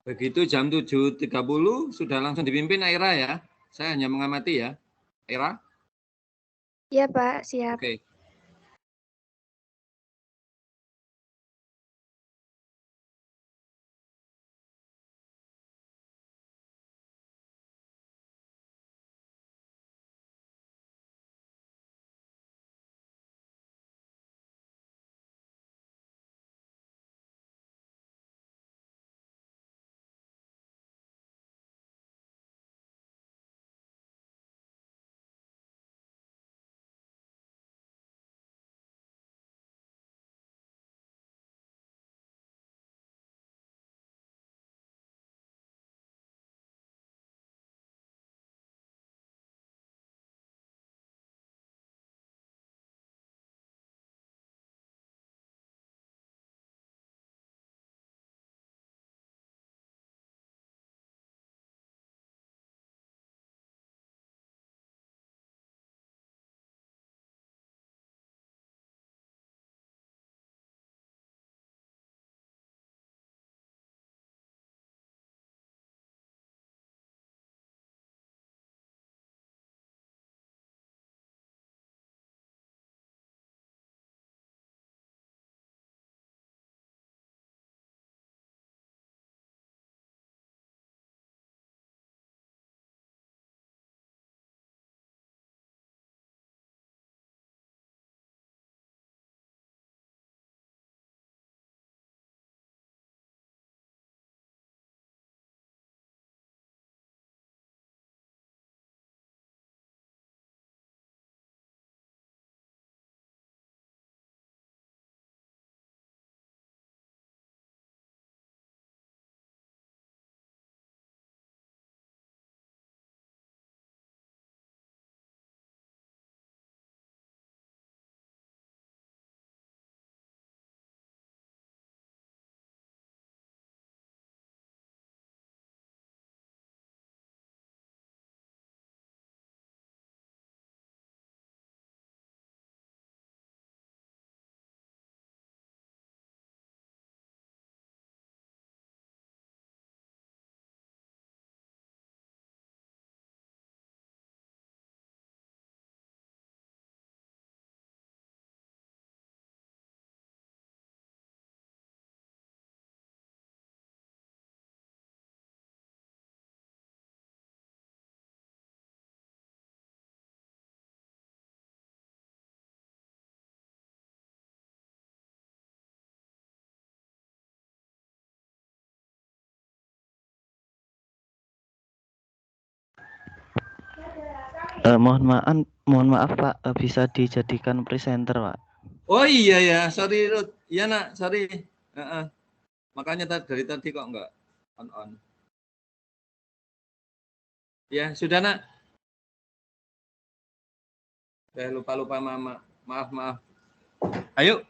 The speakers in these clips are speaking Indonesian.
Begitu jam 7.30 sudah langsung dipimpin Aira ya. Saya hanya mengamati ya. Aira? Iya, Pak. Siap. Oke. Mohon maaf Pak, bisa dijadikan presenter Pak. Oh iya ya, sorry Ruth. Iya nak, sorry. Makanya dari tadi kok enggak on. Ya sudah nak. Saya lupa mama. Maaf. Ayo.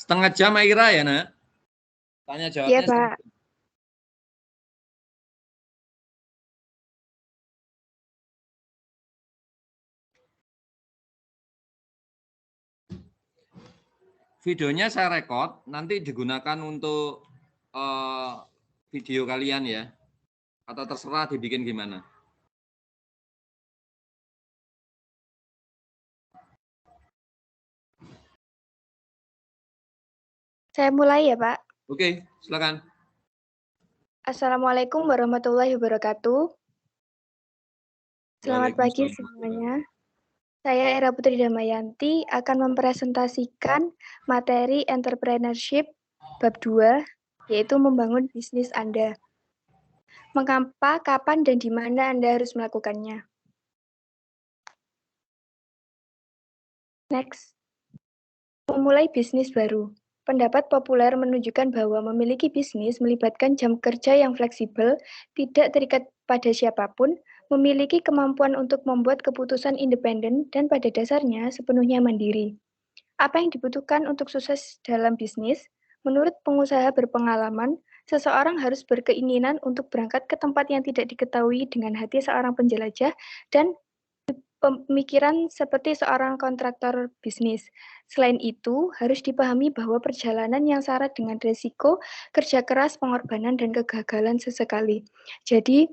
Setengah jam Aira ya nak? Tanya jawabnya. Iya, Pak. Videonya saya rekod, nanti digunakan untuk video kalian ya. Atau terserah dibikin gimana. Saya mulai ya, Pak. Oke, silakan. Assalamualaikum warahmatullahi wabarakatuh. Selamat pagi semuanya. Saya Era Putri Damayanti akan mempresentasikan materi entrepreneurship bab 2, yaitu membangun bisnis Anda. Mengapa, kapan, dan di mana Anda harus melakukannya. Next. Memulai bisnis baru. Pendapat populer menunjukkan bahwa memiliki bisnis melibatkan jam kerja yang fleksibel, tidak terikat pada siapapun, memiliki kemampuan untuk membuat keputusan independen, dan pada dasarnya sepenuhnya mandiri. Apa yang dibutuhkan untuk sukses dalam bisnis? Menurut pengusaha berpengalaman, Seseorang harus berkeinginan untuk berangkat ke tempat yang tidak diketahui dengan hati seorang penjelajah dan pemikiran seperti seorang kontraktor bisnis. Selain itu, harus dipahami bahwa perjalanan yang syarat dengan risiko, kerja keras, pengorbanan, dan kegagalan sesekali. Jadi,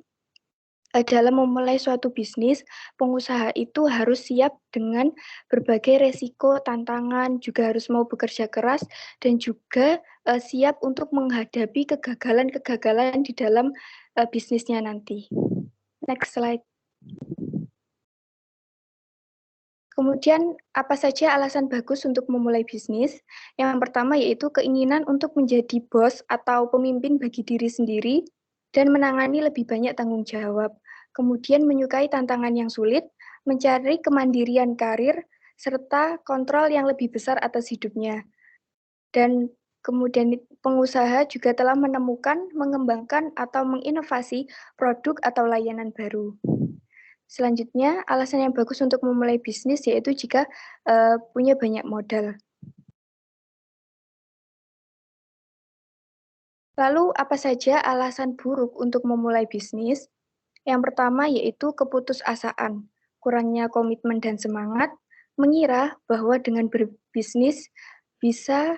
dalam memulai suatu bisnis, pengusaha itu harus siap dengan berbagai resiko, tantangan, juga harus mau bekerja keras, dan juga siap untuk menghadapi kegagalan-kegagalan di dalam bisnisnya nanti. Next slide. Kemudian, apa saja alasan bagus untuk memulai bisnis? Yang pertama yaitu keinginan untuk menjadi bos atau pemimpin bagi diri sendiri dan menangani lebih banyak tanggung jawab. Kemudian menyukai tantangan yang sulit, mencari kemandirian karir, serta kontrol yang lebih besar atas hidupnya. Dan kemudian pengusaha juga telah menemukan, mengembangkan, atau menginovasi produk atau layanan baru. Selanjutnya, alasan yang bagus untuk memulai bisnis yaitu jika punya banyak modal. Lalu, apa saja alasan buruk untuk memulai bisnis? Yang pertama yaitu keputusasaan, kurangnya komitmen dan semangat, mengira bahwa dengan berbisnis bisa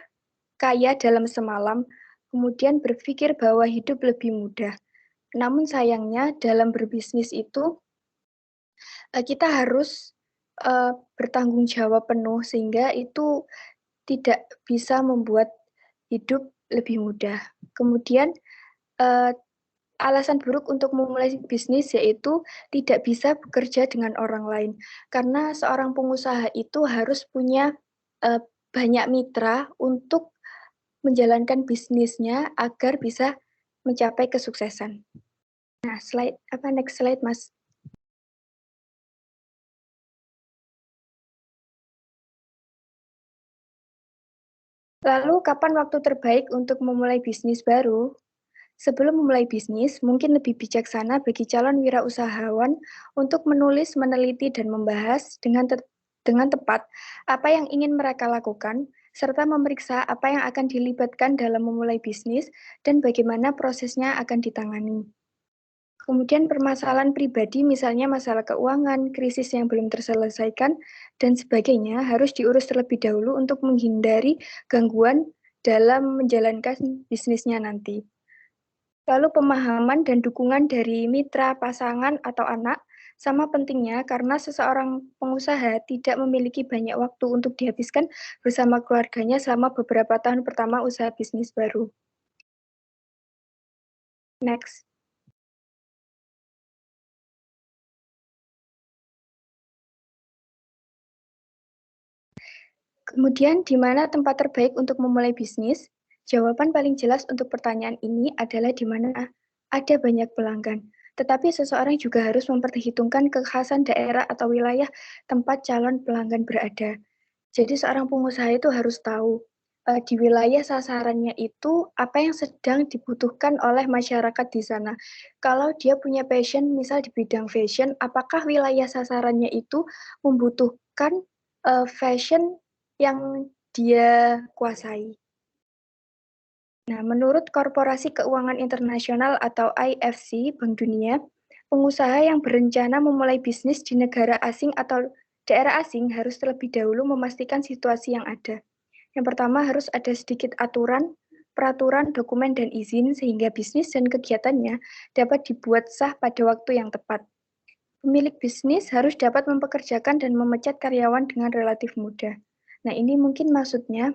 kaya dalam semalam, kemudian berpikir bahwa hidup lebih mudah. Namun sayangnya dalam berbisnis itu kita harus bertanggung jawab penuh sehingga itu tidak bisa membuat hidup lebih mudah. Kemudian alasan buruk untuk memulai bisnis yaitu tidak bisa bekerja dengan orang lain. Karena seorang pengusaha itu harus punya banyak mitra untuk menjalankan bisnisnya agar bisa mencapai kesuksesan. Nah, next slide, Mas. Lalu, kapan waktu terbaik untuk memulai bisnis baru? Sebelum memulai bisnis, mungkin lebih bijaksana bagi calon wirausahawan untuk menulis, meneliti, dan membahas dengan tepat apa yang ingin mereka lakukan, serta memeriksa apa yang akan dilibatkan dalam memulai bisnis dan bagaimana prosesnya akan ditangani. Kemudian permasalahan pribadi, misalnya masalah keuangan, krisis yang belum terselesaikan, dan sebagainya harus diurus terlebih dahulu untuk menghindari gangguan dalam menjalankan bisnisnya nanti. Lalu pemahaman dan dukungan dari mitra, pasangan, atau anak sama pentingnya karena seseorang pengusaha tidak memiliki banyak waktu untuk dihabiskan bersama keluarganya selama beberapa tahun pertama usaha bisnis baru. Next. Kemudian, di mana tempat terbaik untuk memulai bisnis? Jawaban paling jelas untuk pertanyaan ini adalah di mana ada banyak pelanggan. Tetapi seseorang juga harus memperhitungkan kekhasan daerah atau wilayah tempat calon pelanggan berada. Jadi seorang pengusaha itu harus tahu di wilayah sasarannya itu apa yang sedang dibutuhkan oleh masyarakat di sana. Kalau dia punya passion, misal di bidang fashion, apakah wilayah sasarannya itu membutuhkan fashion yang dia kuasai. Nah, menurut Korporasi Keuangan Internasional atau IFC, Bank Dunia, pengusaha yang berencana memulai bisnis di negara asing atau daerah asing harus terlebih dahulu memastikan situasi yang ada. Yang pertama harus ada sedikit aturan, peraturan, dokumen, dan izin sehingga bisnis dan kegiatannya dapat dibuat sah pada waktu yang tepat. Pemilik bisnis harus dapat mempekerjakan dan memecat karyawan dengan relatif mudah. Nah, ini mungkin maksudnya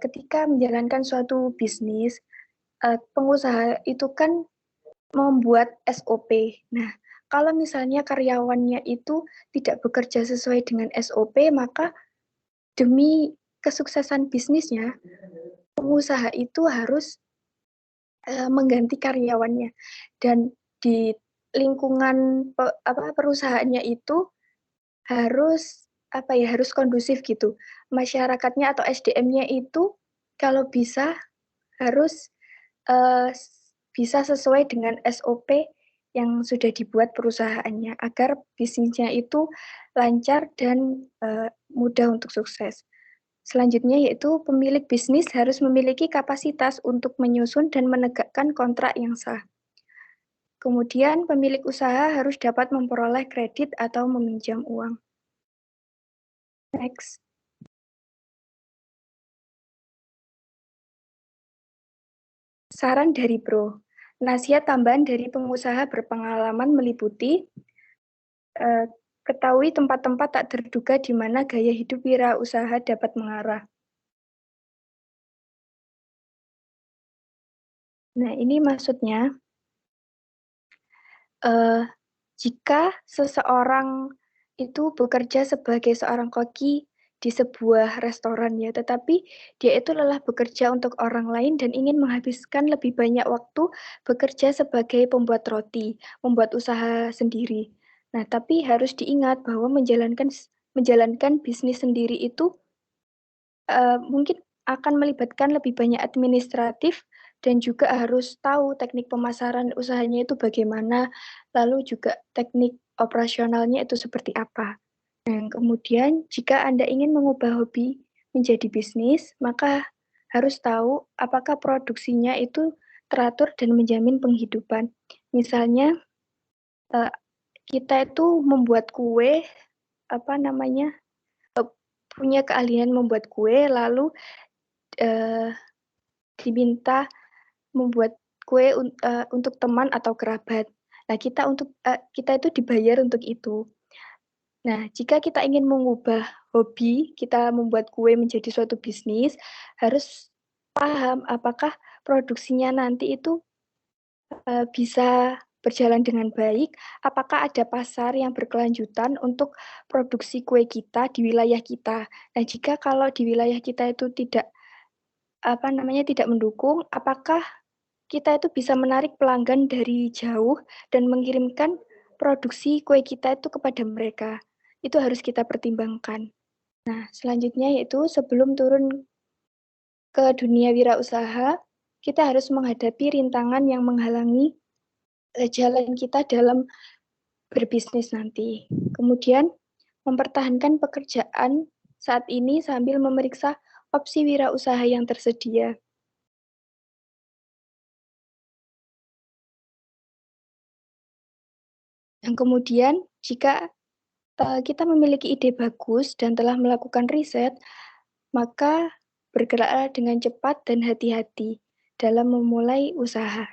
ketika menjalankan suatu bisnis, pengusaha itu kan membuat SOP. Nah, kalau misalnya karyawannya itu tidak bekerja sesuai dengan SOP, maka demi kesuksesan bisnisnya, pengusaha itu harus mengganti karyawannya. Dan di lingkungan perusahaannya itu harus harus kondusif gitu. Masyarakatnya atau SDM-nya itu kalau bisa harus bisa sesuai dengan SOP yang sudah dibuat perusahaannya agar bisnisnya itu lancar dan mudah untuk sukses. Selanjutnya yaitu pemilik bisnis harus memiliki kapasitas untuk menyusun dan menegakkan kontrak yang sah. Kemudian pemilik usaha harus dapat memperoleh kredit atau meminjam uang. Next. Saran dari Bro. Nasihat tambahan dari pengusaha berpengalaman meliputi ketahui tempat-tempat tak terduga di mana gaya hidup wirausaha dapat mengarah. Nah, ini maksudnya jika seseorang itu bekerja sebagai seorang koki di sebuah restoran ya, tetapi dia itu lelah bekerja untuk orang lain dan ingin menghabiskan lebih banyak waktu bekerja sebagai pembuat roti, membuat usaha sendiri. Nah, tapi harus diingat bahwa menjalankan bisnis sendiri itu mungkin akan melibatkan lebih banyak administratif dan juga harus tahu teknik pemasaran usahanya itu bagaimana, lalu juga teknik operasionalnya itu seperti apa. Dan kemudian jika Anda ingin mengubah hobi menjadi bisnis, maka harus tahu apakah produksinya itu teratur dan menjamin penghidupan. Misalnya kita itu membuat kue, punya keahlian membuat kue, lalu diminta membuat kue untuk teman atau kerabat. Nah, kita itu dibayar untuk itu. Nah, jika kita ingin mengubah hobi, kita membuat kue menjadi suatu bisnis, harus paham apakah produksinya nanti itu bisa berjalan dengan baik, apakah ada pasar yang berkelanjutan untuk produksi kue kita di wilayah kita. Nah, jika kalau di wilayah kita itu tidak mendukung, apakah kita itu bisa menarik pelanggan dari jauh dan mengirimkan produksi kue kita itu kepada mereka. Itu harus kita pertimbangkan. Nah, selanjutnya yaitu sebelum turun ke dunia wirausaha, kita harus menghadapi rintangan yang menghalangi jalan kita dalam berbisnis nanti. Kemudian, mempertahankan pekerjaan saat ini sambil memeriksa opsi wirausaha yang tersedia. Yang kemudian, jika kita memiliki ide bagus dan telah melakukan riset, maka bergeraklah dengan cepat dan hati-hati dalam memulai usaha.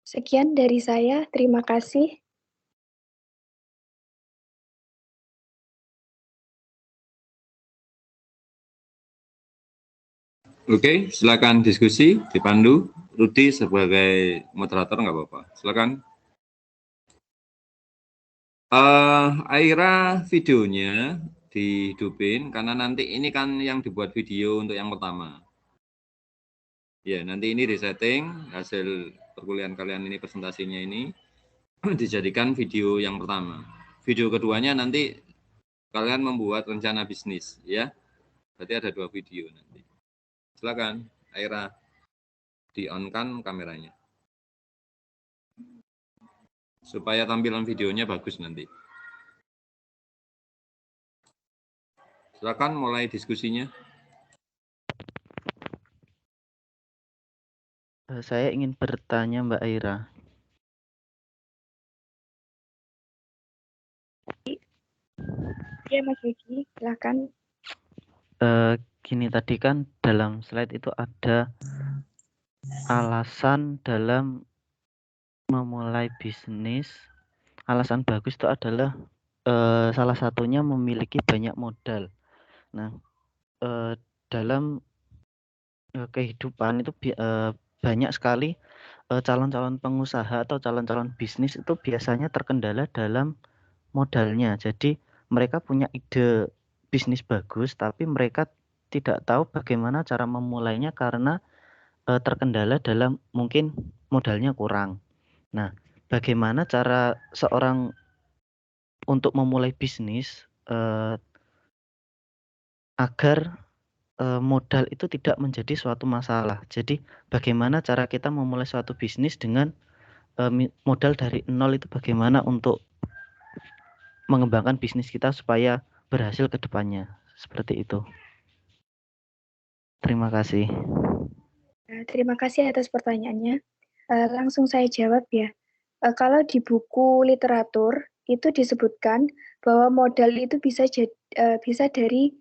Sekian dari saya, terima kasih. Oke, silakan diskusi dipandu. Rudi sebagai moderator nggak apa-apa. Silakan. Aira videonya dihidupin karena nanti ini kan yang dibuat video untuk yang pertama. Ya, nanti ini disetting hasil perkuliahan kalian ini presentasinya ini dijadikan video yang pertama. Video keduanya nanti kalian membuat rencana bisnis ya. Berarti ada 2 video nanti. Silakan, Aira, di-on-kan kameranya. Supaya tampilan videonya bagus nanti. Silakan mulai diskusinya. Saya ingin bertanya Mbak Aira. Ya, Mas Vicky, silakan. Gini, tadi kan dalam slide itu ada alasan dalam memulai bisnis. Alasan bagus itu adalah salah satunya memiliki banyak modal. Nah, dalam kehidupan itu banyak sekali calon-calon pengusaha atau calon-calon bisnis itu biasanya terkendala dalam modalnya. Jadi mereka punya ide bisnis bagus, tapi mereka tidak tahu bagaimana cara memulainya karena terkendala dalam mungkin modalnya kurang. Nah, bagaimana cara seorang untuk memulai bisnis agar modal itu tidak menjadi suatu masalah. Jadi bagaimana cara kita memulai suatu bisnis dengan modal dari nol itu bagaimana untuk mengembangkan bisnis kita supaya berhasil ke depannya. Seperti itu. Terima kasih. Terima kasih atas pertanyaannya. Langsung saya jawab ya. Kalau di buku literatur itu disebutkan bahwa modal itu bisa dari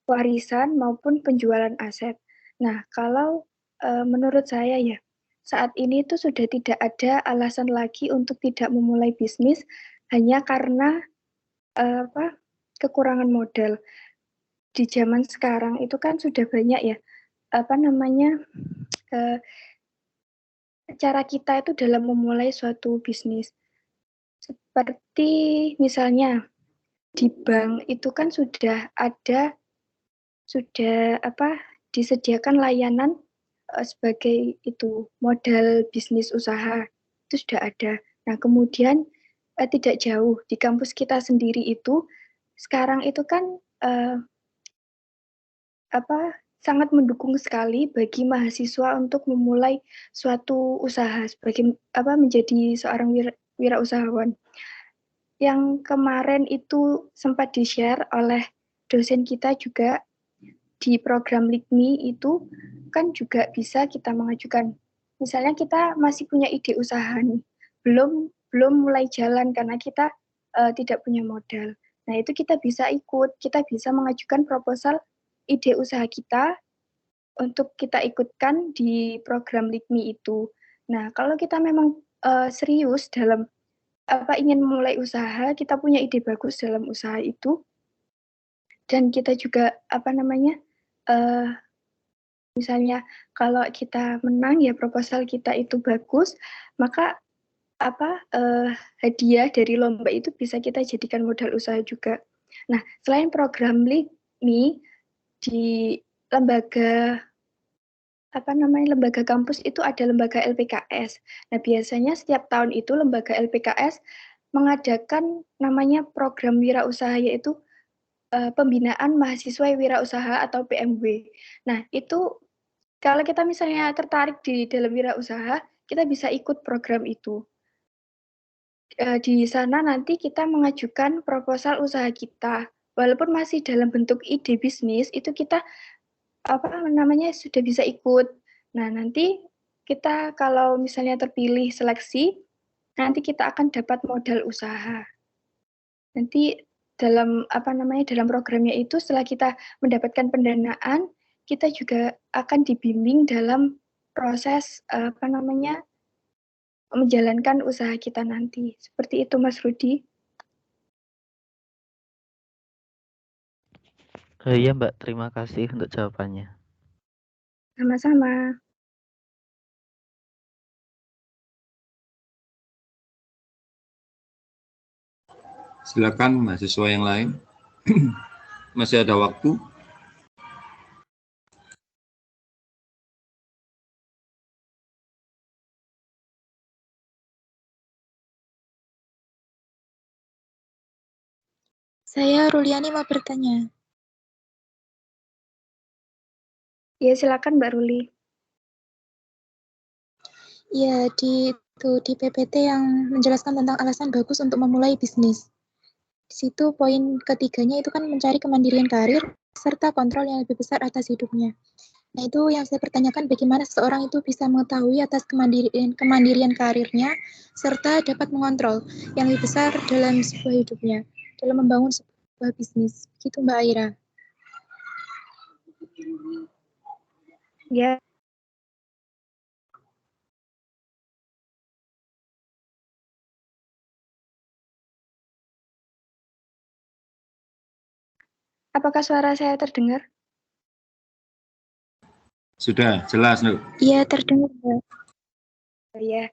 warisan maupun penjualan aset. Nah, kalau menurut saya ya, saat ini itu sudah tidak ada alasan lagi untuk tidak memulai bisnis hanya karena kekurangan modal. Di zaman sekarang itu kan sudah banyak ya, cara kita itu dalam memulai suatu bisnis. Seperti misalnya di bank itu kan sudah disediakan layanan sebagai itu modal bisnis usaha, itu sudah ada. Nah, kemudian tidak jauh di kampus kita sendiri itu sekarang itu kan sangat mendukung sekali bagi mahasiswa untuk memulai suatu usaha sebagai menjadi seorang wirausahawan. Yang kemarin itu sempat di-share oleh dosen kita juga di program LIKMI itu kan juga bisa kita mengajukan. Misalnya kita masih punya ide usaha nih, belum mulai jalan karena kita tidak punya modal. Nah, itu kita bisa mengajukan proposal ide usaha kita untuk kita ikutkan di program LIKMI itu. Nah, kalau kita memang serius dalam ingin memulai usaha, kita punya ide bagus dalam usaha itu, dan kita juga misalnya kalau kita menang ya proposal kita itu bagus, maka hadiah dari lomba itu bisa kita jadikan modal usaha juga. Nah, selain program LIKMI di lembaga kampus itu ada lembaga LPKS. Nah, biasanya setiap tahun itu lembaga LPKS mengadakan namanya program wirausaha, yaitu pembinaan mahasiswa wirausaha atau PMW. Nah, itu kalau kita misalnya tertarik di dalam wirausaha, kita bisa ikut program itu. Di sana nanti kita mengajukan proposal usaha kita. Walaupun masih dalam bentuk ide bisnis, itu kita sudah bisa ikut. Nah, nanti kita kalau misalnya terpilih seleksi, nanti kita akan dapat modal usaha. Nanti dalam dalam programnya itu setelah kita mendapatkan pendanaan, kita juga akan dibimbing dalam proses menjalankan usaha kita nanti. Seperti itu, Mas Rudi. Iya Mbak, terima kasih untuk jawabannya. Sama-sama. Silakan mahasiswa yang lain. Masih ada waktu. Saya Ruliani mau bertanya. Ya, silakan Mbak Ruli. Ya, di PPT yang menjelaskan tentang alasan bagus untuk memulai bisnis. Di situ poin ketiganya itu kan mencari kemandirian karir serta kontrol yang lebih besar atas hidupnya. Nah, itu yang saya pertanyakan, bagaimana seseorang itu bisa mengetahui atas kemandirian karirnya serta dapat mengontrol yang lebih besar dalam sebuah hidupnya, dalam membangun sebuah bisnis. Begitu Mbak Aira. Ya. Apakah suara saya terdengar? Sudah, jelas, Nuk. Iya, terdengar, Mbak. Ya.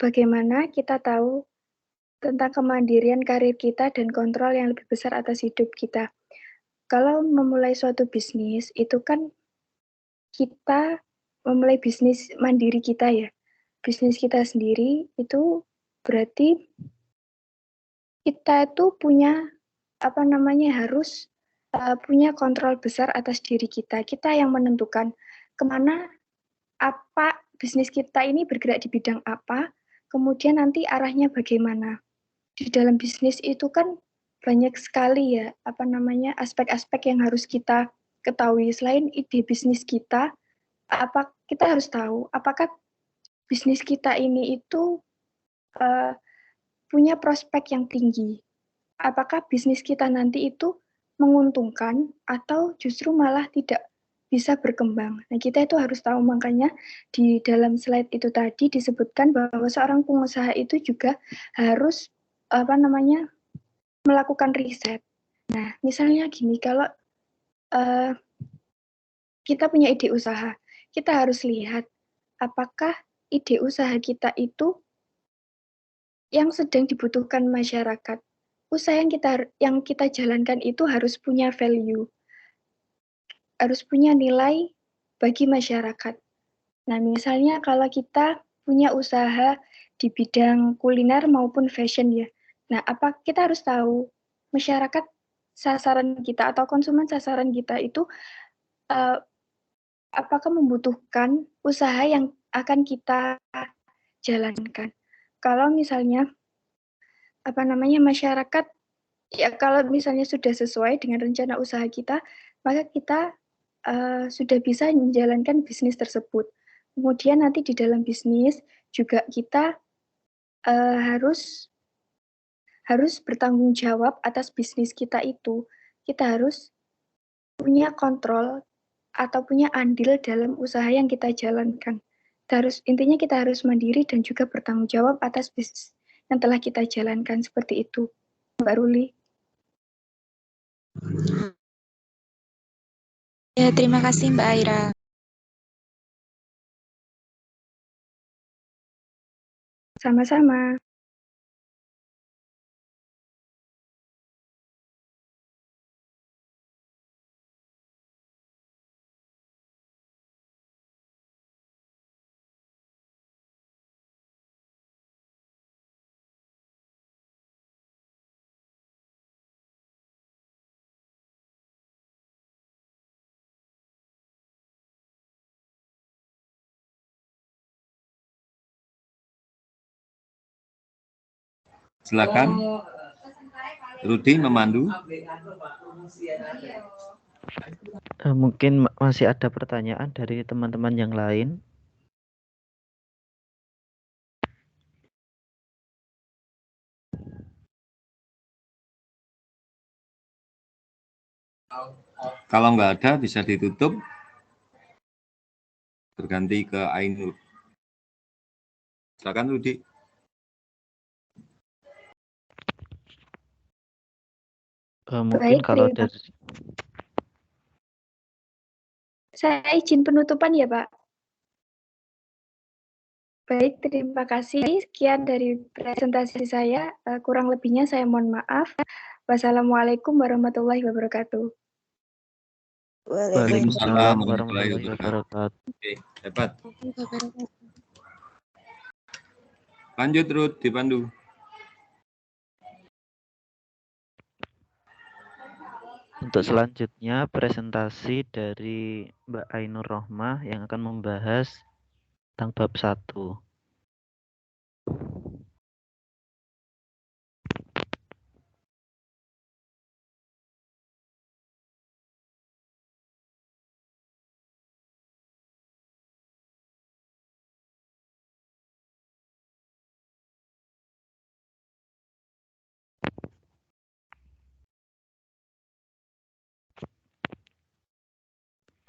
Bagaimana kita tahu tentang kemandirian karir kita dan kontrol yang lebih besar atas hidup kita. Kalau memulai suatu bisnis, itu kan kita memulai bisnis mandiri kita ya. Bisnis kita sendiri itu berarti kita itu punya harus punya kontrol besar atas diri kita. Kita yang menentukan kemana bisnis kita ini bergerak di bidang apa, kemudian nanti arahnya bagaimana. di dalam bisnis itu kan banyak sekali ya, aspek-aspek yang harus kita ketahui. Selain ide bisnis kita, kita harus tahu apakah bisnis kita ini itu punya prospek yang tinggi. Apakah bisnis kita nanti itu menguntungkan atau justru malah tidak bisa berkembang. Nah, kita itu harus tahu, makanya di dalam slide itu tadi disebutkan bahwa seorang pengusaha itu juga harus melakukan riset. Nah, misalnya gini, kalau kita punya ide usaha, kita harus lihat apakah ide usaha kita itu yang sedang dibutuhkan masyarakat. Usaha yang kita jalankan itu harus punya value, harus punya nilai bagi masyarakat. Nah, misalnya kalau kita punya usaha di bidang kuliner maupun fashion ya. Nah, kita harus tahu masyarakat sasaran kita atau konsumen sasaran kita itu apakah membutuhkan usaha yang akan kita jalankan. Kalau misalnya masyarakat ya, kalau misalnya sudah sesuai dengan rencana usaha kita, maka kita sudah bisa menjalankan bisnis tersebut. Kemudian nanti di dalam bisnis juga kita harus bertanggung jawab atas bisnis kita itu. Kita harus punya kontrol atau punya andil dalam usaha yang kita jalankan. Intinya kita harus mandiri dan juga bertanggung jawab atas bisnis yang telah kita jalankan, seperti itu, Mbak Ruli. Ya, terima kasih Mbak Aira. Sama-sama. Silakan, Rudi memandu. Mungkin masih ada pertanyaan dari teman-teman yang lain. Kalau nggak ada, bisa ditutup. Berganti ke Ainur. Silakan, Rudi. Mungkin Baik, kalau dari... Saya izin penutupan ya, Pak. Baik, terima kasih. Sekian dari presentasi saya. Kurang lebihnya saya mohon maaf. Wassalamualaikum warahmatullahi wabarakatuh. Waalaikumsalam warahmatullahi wabarakatuh. Oke, hebat. Lanjut, Rud, dipandu. Untuk selanjutnya presentasi dari Mbak Ainur Rohmah yang akan membahas tentang bab 1.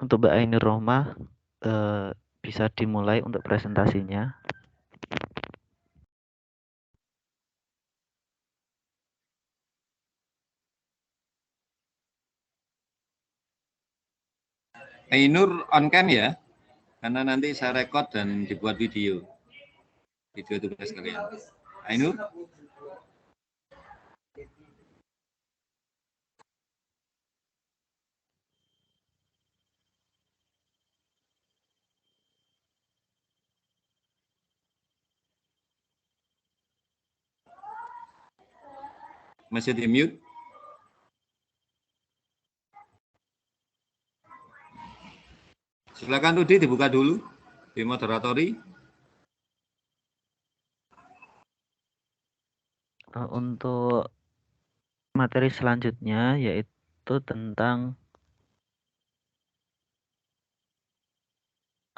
Untuk Mbak Ainur Rohmah bisa dimulai untuk presentasinya. Ainur on cam ya, karena nanti saya rekod dan dibuat video tugas kalian. Ainur. Masih di mute. Silakan Rudi dibuka dulu di moderatori. Untuk materi selanjutnya yaitu tentang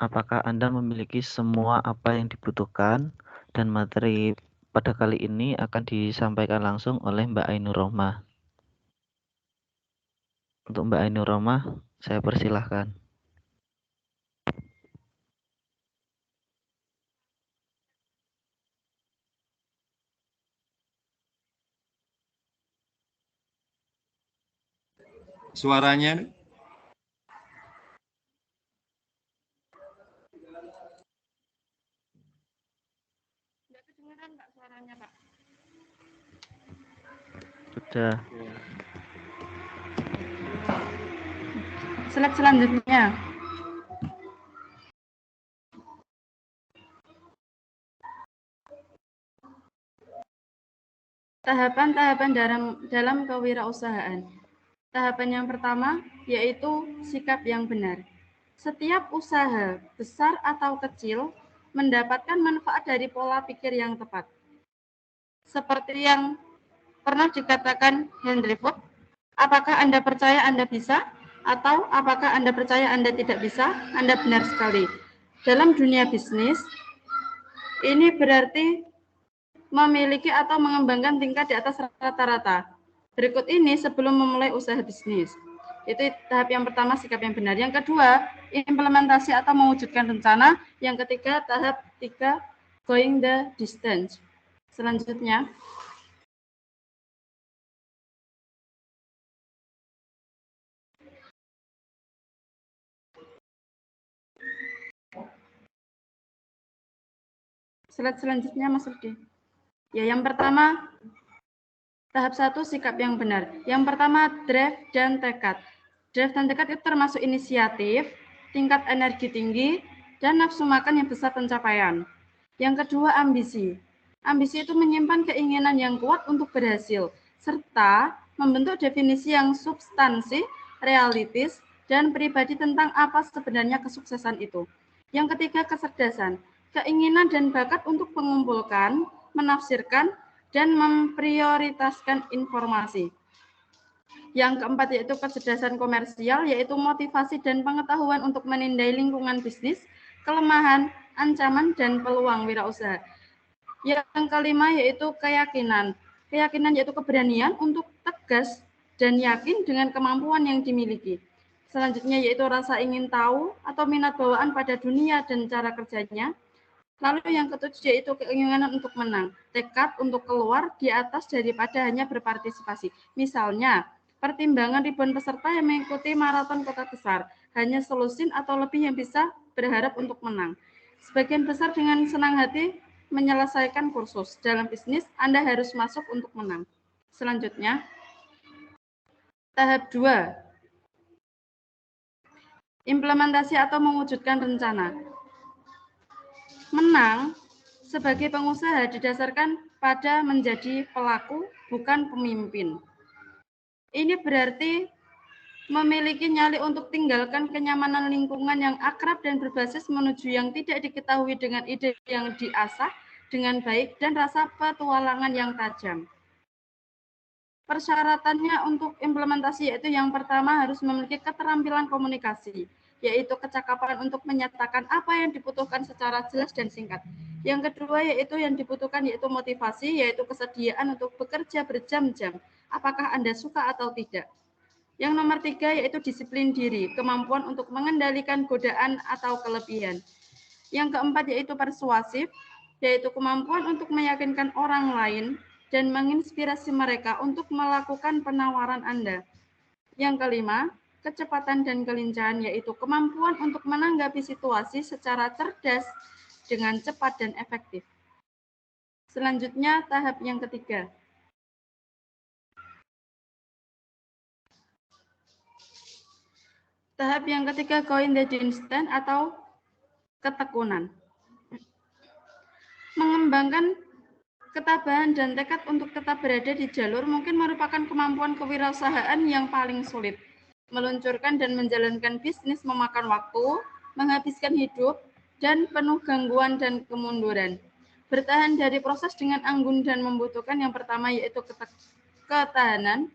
apakah Anda memiliki semua apa yang dibutuhkan, dan materi pada kali ini akan disampaikan langsung oleh Mbak Ainur Rohmah. Untuk Mbak Ainur Rohmah, saya persilahkan. Suaranya Nggak kedengeran Pak suaranya Pak. Sudah. Slide selanjutnya. Tahapan-tahapan dalam kewirausahaan. Tahapan yang pertama yaitu sikap yang benar. Setiap usaha, besar atau kecil, mendapatkan manfaat dari pola pikir yang tepat. Seperti yang pernah dikatakan Henry Ford, apakah Anda percaya Anda bisa? Atau apakah Anda percaya Anda tidak bisa? Anda benar sekali. Dalam dunia bisnis, ini berarti memiliki atau mengembangkan tingkat di atas rata-rata. Berikut ini sebelum memulai usaha bisnis. Itu tahap yang pertama, sikap yang benar. Yang kedua, implementasi atau mewujudkan rencana. Yang ketiga, tahap 3, going the distance. Selanjutnya, slide selanjutnya Mas Rudi. Ya, yang pertama, tahap 1, sikap yang benar. Yang pertama, drive dan tekad. Drive dan tekad itu termasuk inisiatif, tingkat energi tinggi, dan nafsu makan yang besar pencapaian. Yang kedua, ambisi. Ambisi itu menyimpan keinginan yang kuat untuk berhasil, serta membentuk definisi yang substansi, realistis, dan pribadi tentang apa sebenarnya kesuksesan itu. Yang ketiga, kecerdasan. Keinginan dan bakat untuk mengumpulkan, menafsirkan, dan memprioritaskan informasi. Yang keempat yaitu kecerdasan komersial, yaitu motivasi dan pengetahuan untuk menindai lingkungan bisnis, kelemahan, ancaman, dan peluang wirausaha. Yang kelima yaitu keyakinan. Keyakinan yaitu keberanian untuk tegas dan yakin dengan kemampuan yang dimiliki. Selanjutnya yaitu rasa ingin tahu atau minat bawaan pada dunia dan cara kerjanya. Lalu yang ketujuh yaitu keinginan untuk menang, tekad untuk keluar di atas daripada hanya berpartisipasi. Misalnya, pertimbangan ribuan peserta yang mengikuti maraton kota besar, hanya selusin atau lebih yang bisa berharap untuk menang. Sebagian besar dengan senang hati menyelesaikan kursus. Dalam bisnis, Anda harus masuk untuk menang. Selanjutnya, tahap 2. Implementasi atau mewujudkan rencana. Menang sebagai pengusaha didasarkan pada menjadi pelaku, bukan pemimpin. Ini berarti memiliki nyali untuk tinggalkan kenyamanan lingkungan yang akrab dan berbasis menuju yang tidak diketahui dengan ide yang diasah dengan baik dan rasa petualangan yang tajam. Persyaratannya untuk implementasi yaitu yang pertama harus memiliki keterampilan komunikasi, yaitu kecakapan untuk menyatakan apa yang dibutuhkan secara jelas dan singkat. Yang kedua yaitu yang dibutuhkan yaitu motivasi, yaitu kesediaan untuk bekerja berjam-jam, apakah Anda suka atau tidak. Yang nomor 3 yaitu disiplin diri, kemampuan untuk mengendalikan godaan atau kelebihan. Yang keempat yaitu persuasif, yaitu kemampuan untuk meyakinkan orang lain dan menginspirasi mereka untuk melakukan penawaran Anda. Yang kelima, kecepatan dan kelincahan, yaitu kemampuan untuk menanggapi situasi secara cerdas dengan cepat dan efektif. Selanjutnya, tahap yang ketiga. Tahap yang ketiga, going the distance atau ketekunan. Mengembangkan ketabahan dan tekad untuk tetap berada di jalur mungkin merupakan kemampuan kewirausahaan yang paling sulit. Meluncurkan dan menjalankan bisnis memakan waktu, menghabiskan hidup, dan penuh gangguan dan kemunduran. bertahan dari proses dengan anggun dan membutuhkan yang pertama yaitu ketahanan,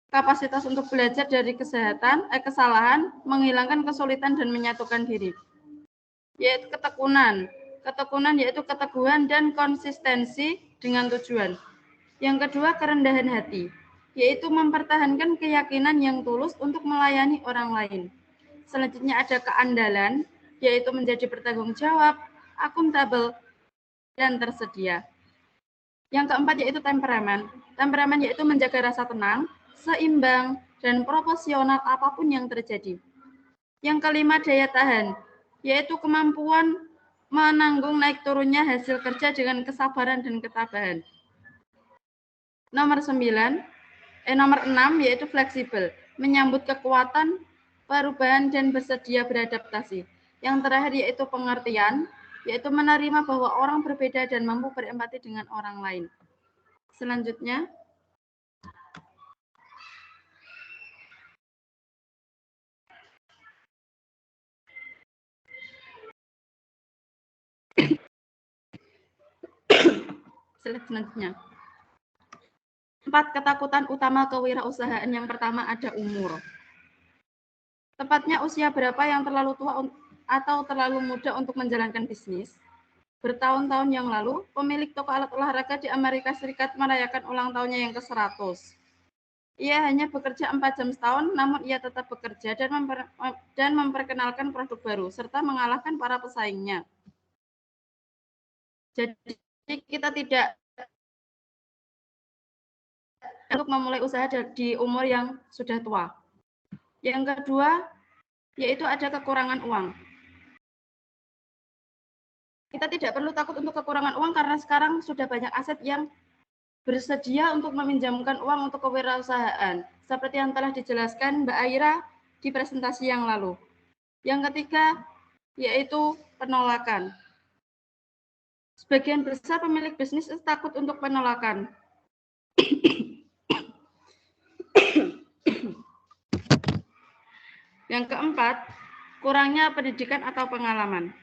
kapasitas untuk belajar dari kesalahan, menghilangkan kesulitan dan menyatukan diri. Yaitu ketekunan. Ketekunan yaitu keteguhan dan konsistensi dengan tujuan. Yang kedua, kerendahan hati, yaitu mempertahankan keyakinan yang tulus untuk melayani orang lain. Selanjutnya ada keandalan, yaitu menjadi bertanggung jawab, akuntabel, dan tersedia. Yang keempat yaitu temperamen. Temperamen yaitu menjaga rasa tenang, seimbang, dan proporsional apapun yang terjadi. Yang kelima daya tahan, yaitu kemampuan menanggung naik turunnya hasil kerja dengan kesabaran dan ketabahan. Nomor 6 yaitu fleksibel, menyambut kekuatan, perubahan, dan bersedia beradaptasi. Yang terakhir yaitu pengertian, yaitu menerima bahwa orang berbeda dan mampu berempati dengan orang lain. Selanjutnya, selanjutnya. 4 ketakutan utama kewirausahaan. Yang pertama ada umur. Tepatnya usia berapa yang terlalu tua atau terlalu muda untuk menjalankan bisnis. Bertahun-tahun yang lalu, pemilik toko alat olahraga di Amerika Serikat merayakan ulang tahunnya yang ke-100. Ia hanya bekerja 4 jam setahun, namun ia tetap bekerja dan memperkenalkan produk baru, serta mengalahkan para pesaingnya. Jadi kita tidak untuk memulai usaha di umur yang sudah tua. Yang kedua, yaitu ada kekurangan uang. Kita tidak perlu takut untuk kekurangan uang karena sekarang sudah banyak aset yang bersedia untuk meminjamkan uang untuk kewirausahaan, seperti yang telah dijelaskan Mbak Aira di presentasi yang lalu. Yang ketiga, yaitu penolakan. Sebagian besar pemilik bisnis takut untuk penolakan. Yang keempat, kurangnya pendidikan atau pengalaman.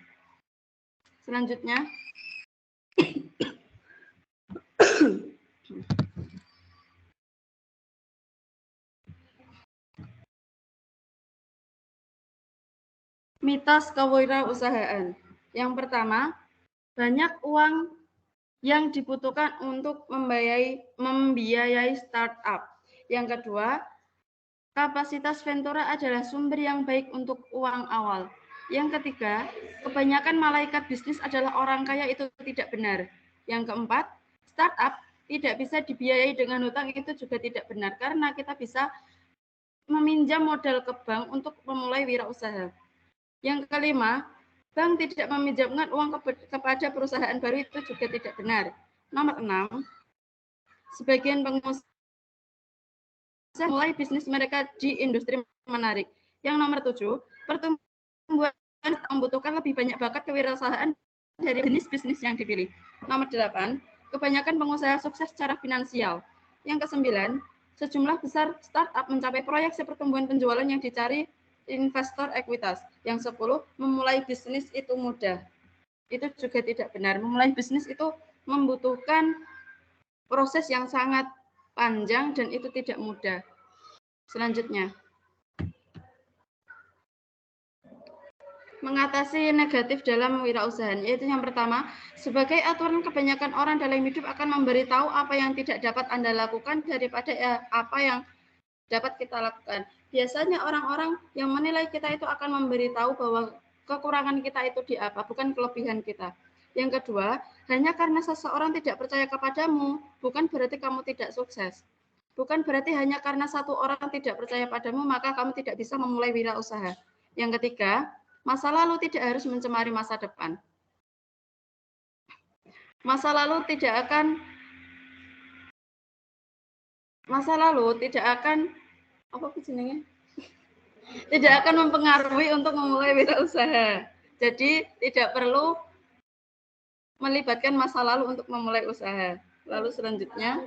Selanjutnya, mitos kewirausahaan. Yang pertama, banyak uang yang dibutuhkan untuk membiayai startup. Yang kedua, kapasitas Ventura adalah sumber yang baik untuk uang awal. Yang ketiga, kebanyakan malaikat bisnis adalah orang kaya, itu tidak benar. Yang keempat, startup tidak bisa dibiayai dengan hutang, itu juga tidak benar karena kita bisa meminjam modal ke bank untuk memulai wirausaha. Yang kelima, bank tidak meminjamkan uang kepada perusahaan baru, itu juga tidak benar. Nomor 6, sebagian pengusaha mulai bisnis mereka di industri menarik. Yang nomor 7, pertumbuhan membutuhkan lebih banyak bakat kewirausahaan dari jenis bisnis yang dipilih. Nomor 8, kebanyakan pengusaha sukses secara finansial. Yang ke-9, sejumlah besar startup mencapai proyeksi pertumbuhan penjualan yang dicari investor ekuitas. Yang 10, memulai bisnis itu mudah. Itu juga tidak benar. Memulai bisnis itu membutuhkan proses yang sangat panjang dan itu tidak mudah. Selanjutnya, mengatasi negatif dalam wirausahaan, yaitu yang pertama, sebagai aturan kebanyakan orang dalam hidup akan memberitahu apa yang tidak dapat Anda lakukan daripada apa yang dapat kita lakukan. Biasanya orang-orang yang menilai kita itu akan memberitahu bahwa kekurangan kita itu di apa, bukan kelebihan kita. Yang kedua, hanya karena seseorang tidak percaya kepadamu, bukan berarti kamu tidak sukses. Bukan berarti hanya karena satu orang tidak percaya padamu, maka kamu tidak bisa memulai wirausaha. Yang ketiga, masa lalu tidak harus mencemari masa depan. Masa lalu tidak akan tidak akan mempengaruhi untuk memulai wirausaha. Jadi tidak perlu melibatkan masa lalu untuk memulai usaha. Lalu selanjutnya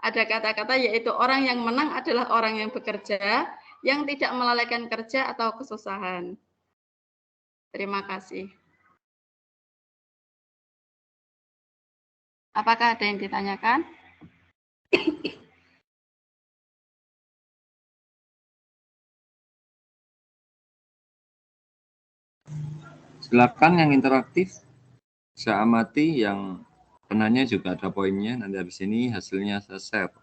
ada kata-kata yaitu orang yang menang adalah orang yang bekerja, yang tidak melalaikan kerja atau kesusahan. Terima kasih. Apakah ada yang ditanyakan? Silakan yang interaktif. Saya amati yang penanya juga ada poinnya. Nanti habis ini hasilnya saya share.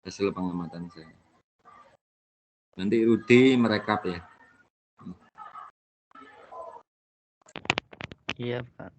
Hasil pengamatan saya. Nanti Rudi merekap ya. Iya, Pak.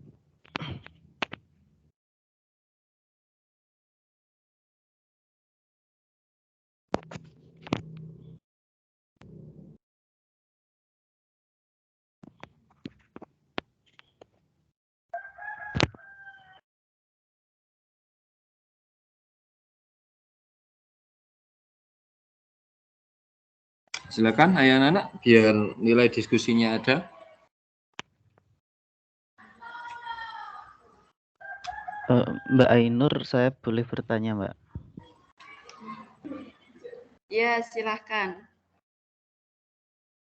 Silakan ayah anak biar nilai diskusinya ada. Mbak Ainur, saya boleh bertanya, Mbak? Ya, silahkan.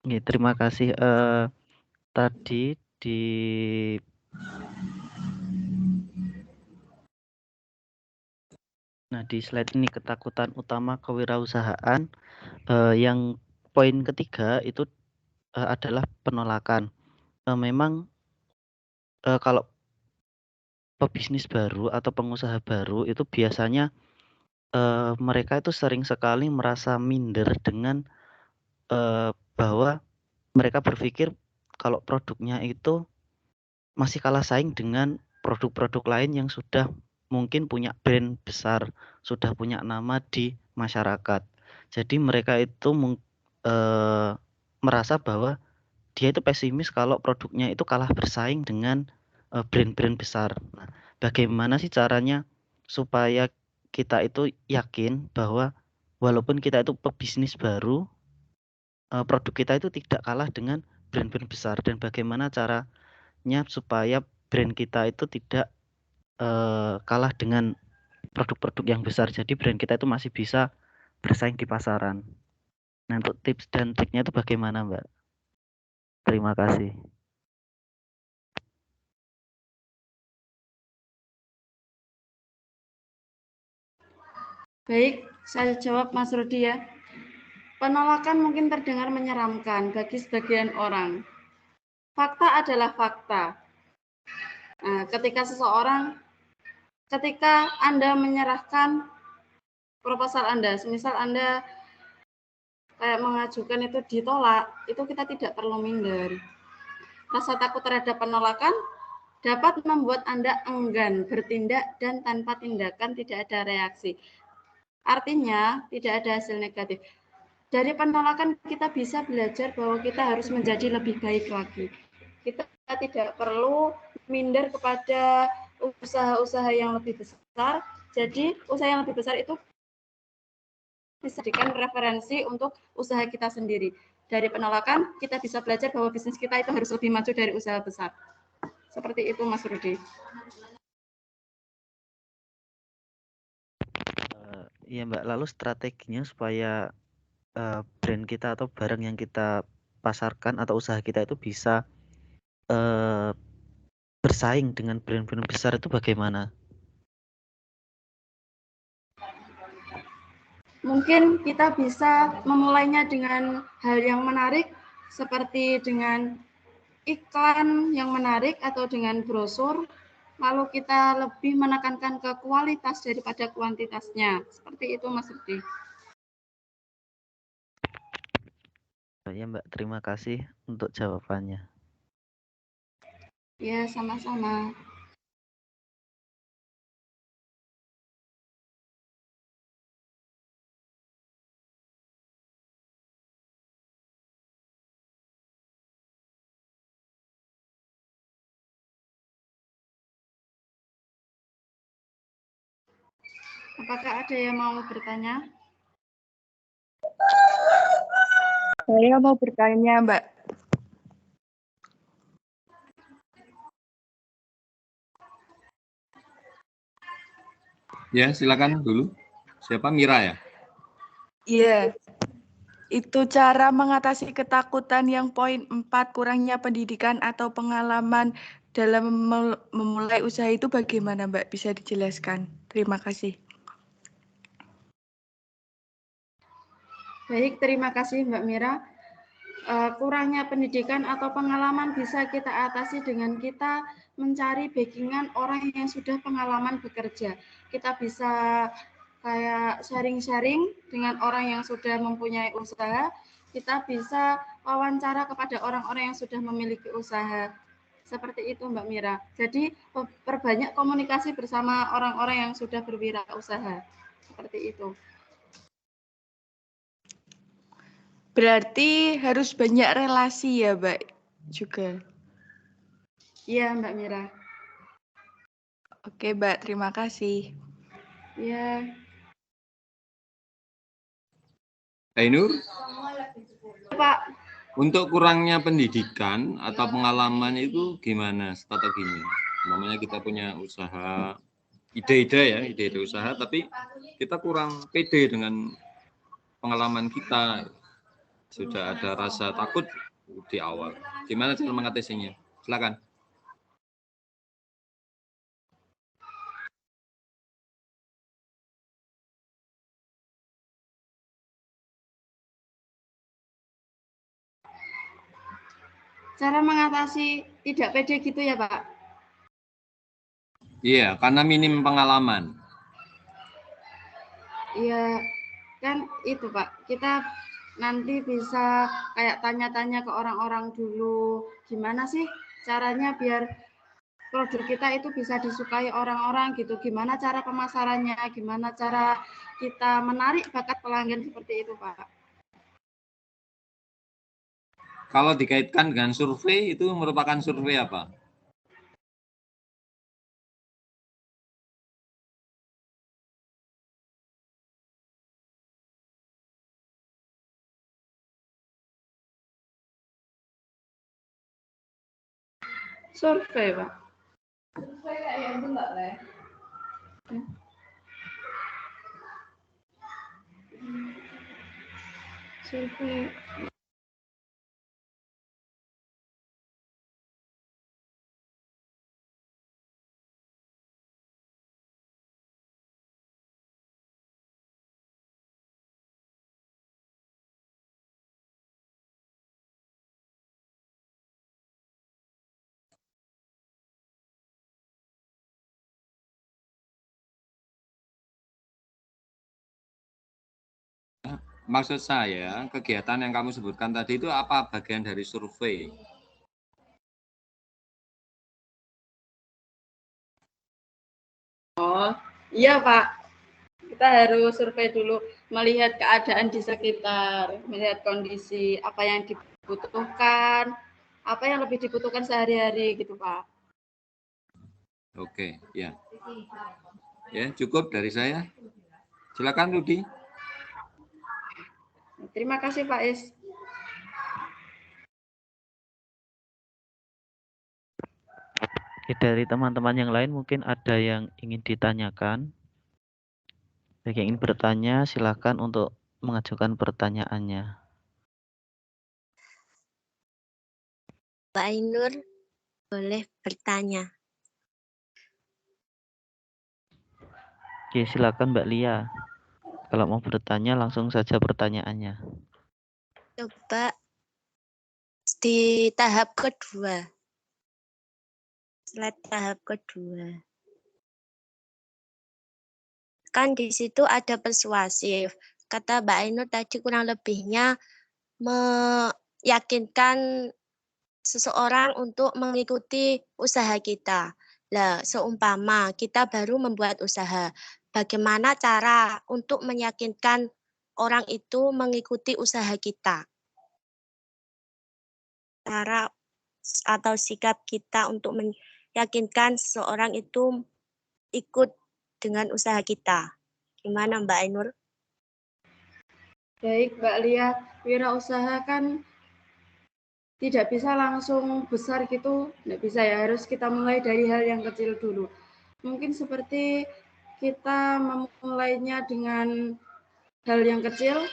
Oke, terima kasih. Tadi di slide ini ketakutan utama kewirausahaan, yang poin ketiga itu adalah penolakan. Memang kalau pebisnis baru atau pengusaha baru itu biasanya mereka itu sering sekali merasa minder dengan bahwa mereka berpikir kalau produknya itu masih kalah saing dengan produk-produk lain yang sudah mungkin punya brand besar, sudah punya nama di masyarakat. Jadi mereka itu merasa bahwa dia itu pesimis kalau produknya itu kalah bersaing dengan brand-brand besar. Nah, bagaimana sih caranya supaya kita itu yakin bahwa walaupun kita itu pebisnis baru, produk kita itu tidak kalah dengan brand-brand besar, dan bagaimana caranya supaya brand kita itu tidak kalah dengan produk-produk yang besar. Jadi brand kita itu masih bisa bersaing di pasaran. Nah, untuk tips dan triknya itu bagaimana, Mbak? Terima kasih. Baik, saya jawab Mas Rudi ya. Penolakan mungkin terdengar menyeramkan bagi sebagian orang. Fakta adalah fakta. Nah, ketika Anda menyerahkan proposal Anda, semisal Anda kayak mengajukan itu ditolak, itu kita tidak perlu minder. Rasa takut terhadap penolakan dapat membuat Anda enggan bertindak dan tanpa tindakan tidak ada reaksi. Artinya, tidak ada hasil negatif. Dari penolakan kita bisa belajar bahwa kita harus menjadi lebih baik lagi. Kita tidak perlu minder kepada usaha-usaha yang lebih besar. Jadi, usaha yang lebih besar itu bisa dijadikan referensi untuk usaha kita sendiri. Dari penolakan, kita bisa belajar bahwa bisnis kita itu harus lebih maju dari usaha besar. Seperti itu, Mas Rudi. Iya, Mbak. Lalu strateginya supaya brand kita atau barang yang kita pasarkan atau usaha kita itu bisa bersaing dengan brand-brand besar itu bagaimana? Mungkin kita bisa memulainya dengan hal yang menarik, seperti dengan iklan yang menarik atau dengan brosur, lalu kita lebih menekankan ke kualitas daripada kuantitasnya. Seperti itu, Mas Rudi. Ya, Mbak, terima kasih untuk jawabannya. Ya, sama-sama. Apakah ada yang mau bertanya? Saya mau bertanya, Mbak. Ya, silakan dulu. Siapa? Mira ya? Iya. Itu cara mengatasi ketakutan yang poin 4, kurangnya pendidikan atau pengalaman dalam memulai usaha itu bagaimana, Mbak? Bisa dijelaskan? Terima kasih. Baik, terima kasih Mbak Mira. Kurangnya pendidikan atau pengalaman bisa kita atasi dengan kita mencari backingan orang yang sudah pengalaman bekerja. Kita bisa kayak sharing-sharing dengan orang yang sudah mempunyai usaha. Kita bisa wawancara kepada orang-orang yang sudah memiliki usaha. Seperti itu Mbak Mira. Jadi perbanyak komunikasi bersama orang-orang yang sudah berwirausaha. Seperti itu. Berarti harus banyak relasi ya, Mbak, juga? Iya, Mbak Mira. Oke, Mbak. Terima kasih. Iya. Ainur? Pak. Untuk kurangnya pendidikan atau pengalaman itu gimana strateginya? Namanya kita punya usaha, ide-ide usaha, tapi kita kurang pede dengan pengalaman kita. Sudah ada rasa takut di awal. Gimana cara mengatasinya? Silakan. Cara mengatasi tidak pede gitu ya, Pak? Iya, karena minim pengalaman. Iya, kan itu Pak. Kita nanti bisa kayak tanya-tanya ke orang-orang dulu. Gimana sih caranya biar produk kita itu bisa disukai orang-orang gitu. Gimana cara pemasarannya, gimana cara kita menarik bakat pelanggan seperti itu, Pak. Kalau dikaitkan dengan survei, itu merupakan survei apa? Survei, Pak. Survei kayak itu enggak, Le? Survei. Maksud saya, kegiatan yang kamu sebutkan tadi itu apa bagian dari survei? Oh, iya Pak. Kita harus survei dulu, melihat keadaan di sekitar, melihat kondisi, apa yang dibutuhkan, apa yang lebih dibutuhkan sehari-hari gitu Pak. Oke, ya. Ya, cukup dari saya. Silakan Rudi. Terima kasih Pak Is. Dari teman-teman yang lain mungkin ada yang ingin ditanyakan. Bagi yang ingin bertanya, silakan untuk mengajukan pertanyaannya. Mbak Ainur boleh bertanya. Oke, silakan Mbak Lia. Kalau mau bertanya, langsung saja pertanyaannya. Coba di tahap kedua. Slide tahap kedua. Kan di situ ada persuasif. Kata Mbak Ainur tadi kurang lebihnya meyakinkan seseorang untuk mengikuti usaha kita. Lah, seumpama kita baru membuat usaha, bagaimana cara untuk meyakinkan orang itu mengikuti usaha kita? Cara atau sikap kita untuk meyakinkan seseorang itu ikut dengan usaha kita. Gimana Mbak Ainur? Baik Mbak Lia, wirausaha kan tidak bisa langsung besar gitu, tidak bisa ya, harus kita mulai dari hal yang kecil dulu. Mungkin seperti kita memulainya dengan hal yang kecil,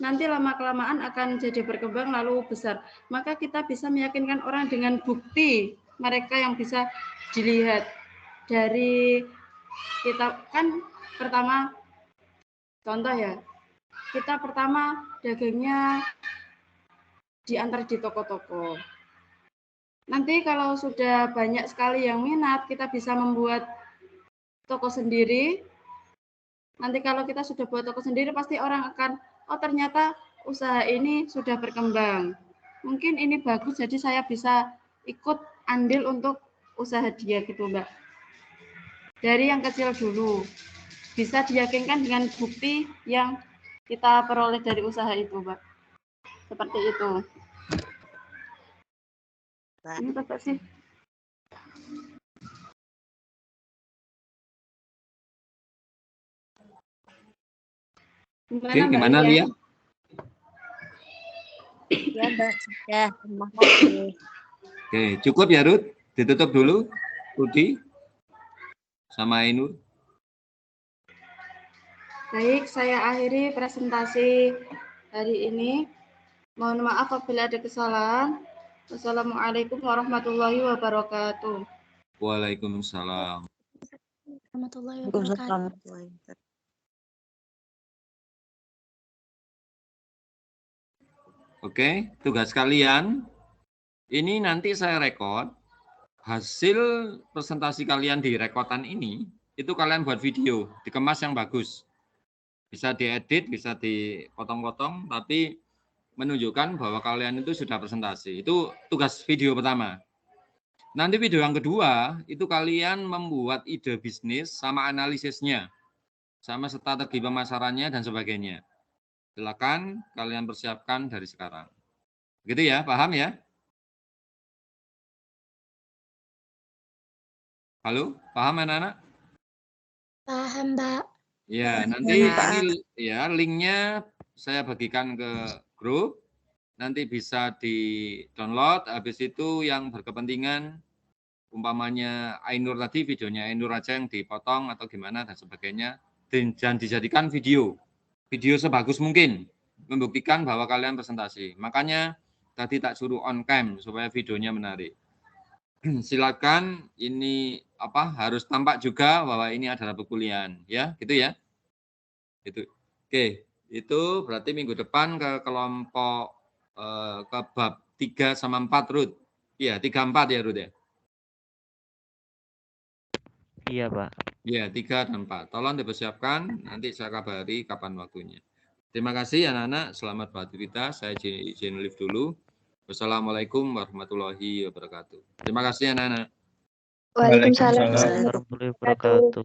nanti lama-kelamaan akan jadi berkembang lalu besar. Maka kita bisa meyakinkan orang dengan bukti mereka yang bisa dilihat dari kita. Kan pertama, contoh ya, kita pertama dagangnya diantar di toko-toko. Nanti kalau sudah banyak sekali yang minat, kita bisa membuat toko sendiri. Nanti kalau kita sudah buat toko sendiri, pasti orang akan, oh ternyata usaha ini sudah berkembang. Mungkin ini bagus, jadi saya bisa ikut andil untuk usaha dia gitu, Mbak. Dari yang kecil dulu. Bisa diyakinkan dengan bukti yang kita peroleh dari usaha itu, Mbak. Seperti itu. Mbak. Ini apa sih? Oke, gimana Lia? Ya, Mbak. Sudah. Terima kasih. Oke, cukup ya Ruth? Ditutup dulu, Rudi sama Ainur. Baik, saya akhiri presentasi hari ini. Mohon maaf apabila ada kesalahan. Wassalamualaikum warahmatullahi wabarakatuh. Waalaikumsalam. Warahmatullahi wabarakatuh. Oke, tugas kalian ini nanti saya rekod. Hasil presentasi kalian di rekodan ini, itu kalian buat video, dikemas yang bagus. Bisa diedit, bisa dipotong-potong, tapi menunjukkan bahwa kalian itu sudah presentasi. Itu tugas video pertama. Nanti video yang kedua, itu kalian membuat ide bisnis sama analisisnya, sama strategi pemasarannya dan sebagainya. Silakan kalian persiapkan dari sekarang. Begitu ya, paham ya? Halo, paham anak-anak? Paham, Mbak. Ya, nanti ini ya linknya saya bagikan ke grup. Nanti bisa di-download. Habis itu yang berkepentingan, umpamanya Ainur tadi, videonya Ainur aja yang dipotong atau gimana dan sebagainya. Dan dijadikan video. Video sebagus mungkin. Membuktikan bahwa kalian presentasi. Makanya tadi tak suruh on cam supaya videonya menarik. Silakan ini harus tampak juga bahwa ini adalah perkuliahan ya, gitu ya. Itu. Oke, itu berarti minggu depan ke kelompok ke bab 3 sama 4 Ruth. Iya, 3 4 ya Ruth ya. Iya, Pak. Iya, 3 dan 4. Tolong dipersiapkan, nanti saya kabari kapan waktunya. Terima kasih anak-anak, selamat beraktivitas. Saya izin live dulu. Wassalamualaikum warahmatullahi wabarakatuh. Terima kasih anak-anak. Waalaikumsalam Warahmatullahi wabarakatuh.